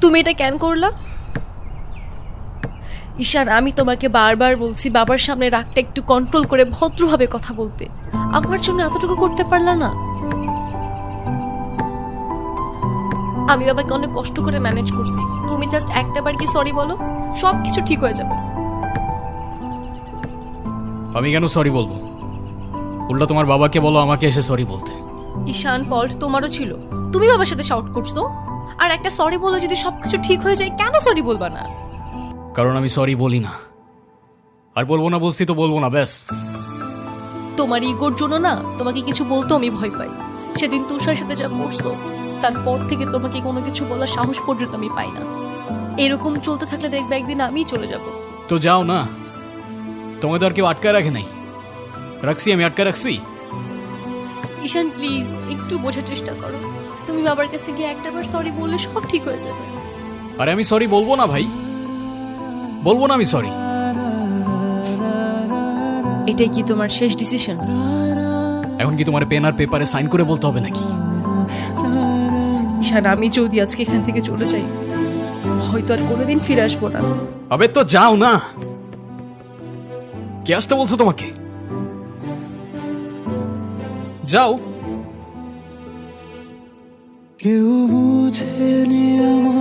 তুমি এটা কেন করলা? ঈশান, আমি তোমাকে বারবার বলছি বাবার সামনে রাগটা একটু কন্ট্রোল করে ভদ্রভাবে কথা বলতে। আমার জন্য এতটুকু করতে পারলা না? আমি বাবাকে অনেক কষ্ট করে ম্যানেজ করছি, তুমি জাস্ট একটাবার কি সরি বলো, সব কিছু ঠিক হয়ে যাবে। আমি কেন সরি বলবো? উল্টা তোমার বাবাকে বলো আমাকে এসে সরি বলতে। ঈশান, ফল্ট তোমারও ছিল, তুমি বাবার সাথে শাউট করছো। আর একটা সরি বলে যদি সবকিছু ঠিক হয়ে যায়, কেন সরি বলবা না? কারণ আমি সরি বলি না, আর বলবো না, বলছি তো বলবো না, ব্যাস। তোমার ইগোর জন্য না তোমাকে কিছু বলতেও আমি ভয় পাই। সেদিন তুষার সাথে যা করছো, তারপর থেকে তোমাকে কোনো কিছু বলার সাহস পর্যন্ত আমি পাই না। এরকম চলতে থাকলে দেখবে একদিন আমিই চলে যাব। তো যাও না, তোমাকে তো আর কেউ আটকায় রাখে নাই। রাখছি, আমি আটকায় রাখছি। ঈশান প্লিজ, একটু বোঝার চেষ্টা করো। তুমি বাবার কাছে গিয়ে একটাবার সরি বললে সব ঠিক হয়ে যাবে। আরে আমি সরি বলবো না ভাই, বলবো না আমি সরি। এটাই কি তোমার শেষ ডিসিশন? এখন কি তোমার পেন আর পেপারে সাইন করে বলতে হবে নাকি? ঈশান, আমি যদি আজকে এখান থেকে চলে যাই, হয়তো আর কোনোদিন ফিরে আসবো না। আবে তো যাও না, কে আসতে বলছো তোমাকে? যাও। কেউ বুঝেনি আমার